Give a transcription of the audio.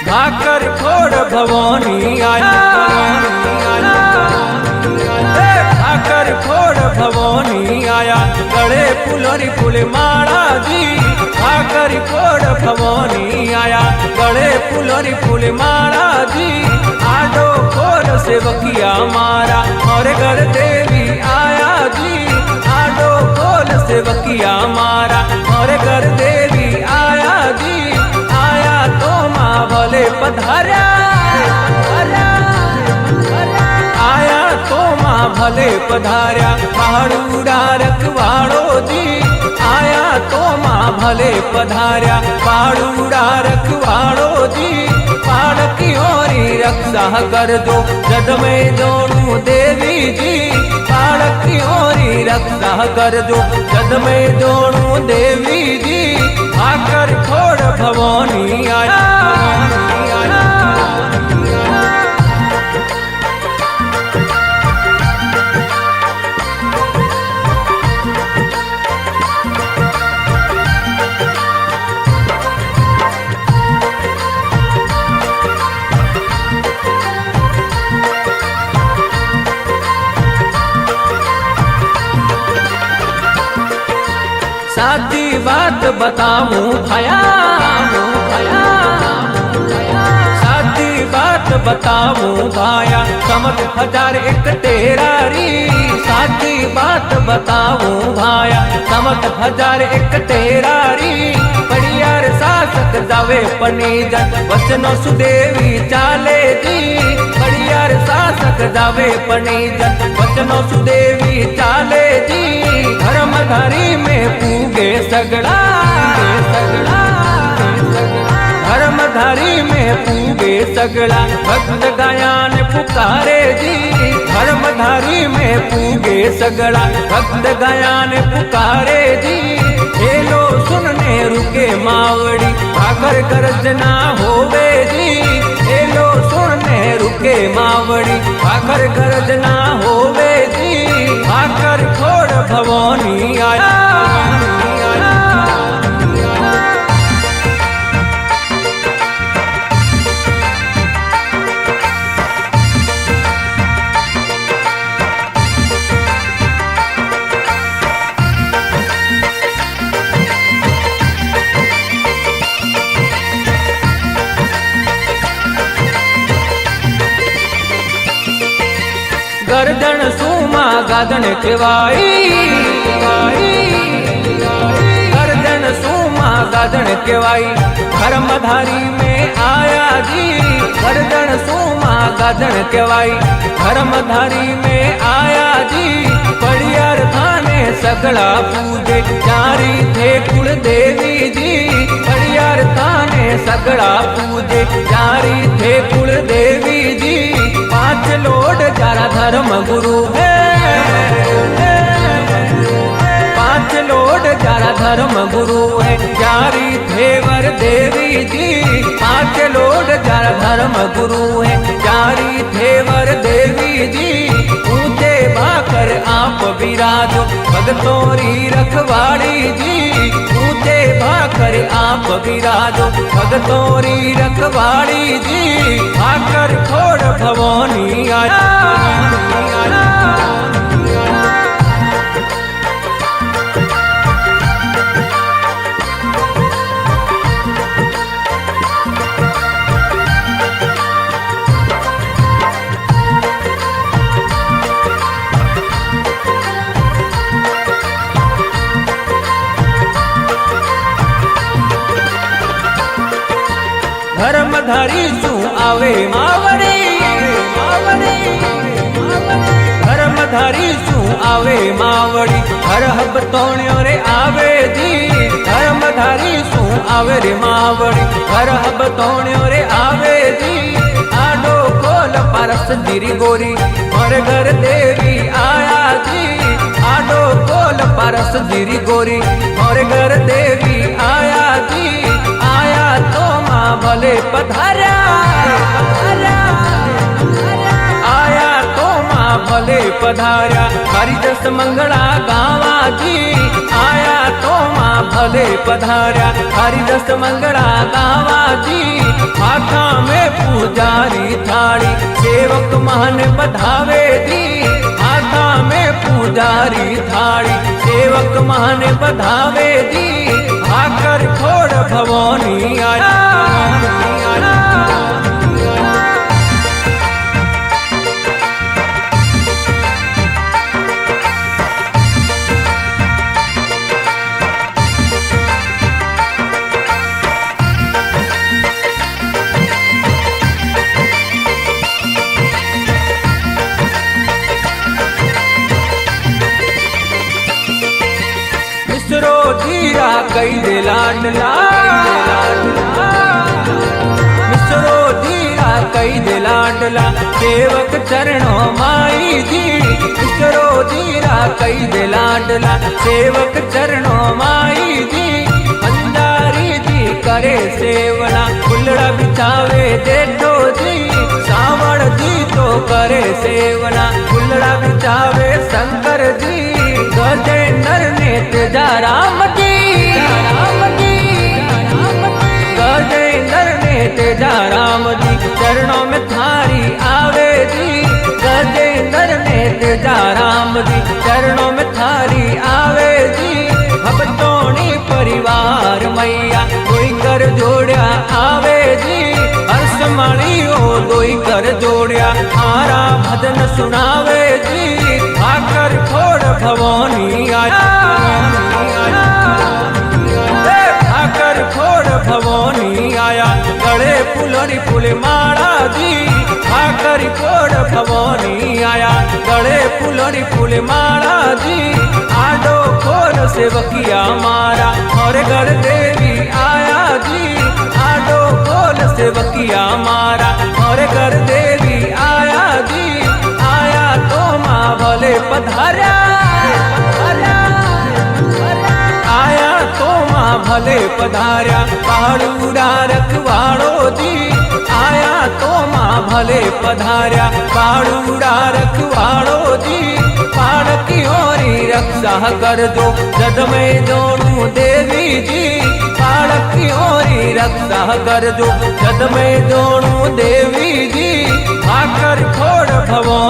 भाकर खोड़ भवानी आया, भाकर खोड़ भवानी आया, गले फुलरी फूल माला जी। भाकर खोड़ भवानी आया, गले फुलरी फूल माला जी। आडो खोल सेवकिया मारा और घर देवी आया जी। आडो खोल सेवकिया मारा और घर देवी आया जी। आया तो माँ भले पधारा, आया तो माँ भले पधारा। पहाड़ूरा रखवाड़ो जी, आया तो माँ भले पधारा। पहाड़ूरा रखवाड़ो जी, पहाड़ की ओरी रक्षा कर दो जद में जोड़ू देवी जी। पहाड़ की ओरी रक्षा कर दो जद में जोड़ू देवी जी। भाकर खोड़ भवानी आया, सादी बात बताऊं भया, सादी बात बताऊं भाया। समझ 1001 तेरारी, सादी बात बताऊं भाया। समझ 1001 तेरारी। परियार शासक जावे पनीजन, वचनो सुदेवी चाले जी। परियार शासक जावे पनीजन, वचनो सुदेवी चाले जी। धर्मधारी में पूगे सगड़ा, धर्मधारी में पूगे सगड़ा। भक्त गायन पुकारे जी, धर्मधारी में पूगे सगड़ा। भक्त गायन पुकारे जी। हेलो सुनने रुके मावड़ी, भाकर गर्जना होवे जी। हेलो सुनने रुके मावड़ी, भाकर गर्जना होवे जी। भाकर खोड़ भवानी आया, गर्दन सूमा गादन केवाई, गर्दन सूमा गादन केवाई। धर्मधारी में आया जी, गर्दन सूमा गादन केवाई। धर्मधारी में आया जी। परियार थाने सगड़ा पूजे, जारी थे कुल देवी जी। परियार थाने सगड़ा पूजे, जारी थे कुल देवी जी। 5 लोड जारा धर्म गुरु है, 5 लोड जारा धर्म गुरु है। जारी थेवर देवी जी, 5 लोड जारा धर्म गुरु है। जारी थेवर देवी जी। ऊंचे भाकर आप विराजो, भगतोरी रखवाड़ी जी। ऊंचे भाकर आप विराजो, भगतोरी रखवाड़ी जी। भाकर खोड़ भवानी आया, धर्मधारी सु आवे मावड़ी, धर्मधारी सु आवे मावड़ी। हर हब तोण्यो रे आवे जी, धर्मधारी सु आवे रे मावड़ी। हर हब तोण्यो रे आवे जी। आडो खोल परस दिरी गोरी और घर देवी बस जीरी गोरी और घर देवी आया जी आया तो माँ भले पधारा आया तो माँ भले पधारा हरि दस मंगला गावा जी आया तो माँ भले पधारा हरि दस मंगला गावा जी हाथा में पुजारी थाड़ी सेवक महान बधावे दी हाथा में पुजारी थाड़ी सेवक महान बधावे दी आकर खोड़ भवानी आया मिसरो जीरा कई दे लाडला मिसरो जीरा कई दे लाडला सेवक चरणों माई जी मिसरो जीरा कई दे लाडला सेवक चरणों माई जी अंधारी जी करे सेवना कुल्लड़ा बिछावे जेठो जी सावण जी तो करे सेवना कुल्लड़ा बिछावे शंकर जी गजेंद्र ने तेजा राम जी गजेंद्र ने तेजा राम जी चरणों में थारी आवे जी गजेंद्र ने तेजा राम जी चरणों में थारी आवे जी भक्तोनी परिवार मैया कोई कर जोड़िया आवे जी हर्षमणि ओ दोई कर जोड़िया हारा भजन सुनावे जी आकर खोड़ भवानी आया आकर खोड़ भवानी आया गले फुलरी फूल माला जी आकर खोड़ भवानी आया गले फुलरी फूल माला जी आडो खोल सेवकिया मारा और गढ़ देवी आया जी आडो खोल सेवकिया मारा और गढ़ देवी आया जी आया तो माँ भले पधारा आया तो माँ भले पधारा पहाड़ूरा रखवाड़ो जी आया तो माँ भले पधारा पहाड़ूरा रखवाड़ो जी पाड़ की ओरी रक्षा कर दो जद में जोड़ू देवी जी पाड़ की ओरी रक्षा कर दो जद में जोड़ू देवी जी आकर खोड़ भवन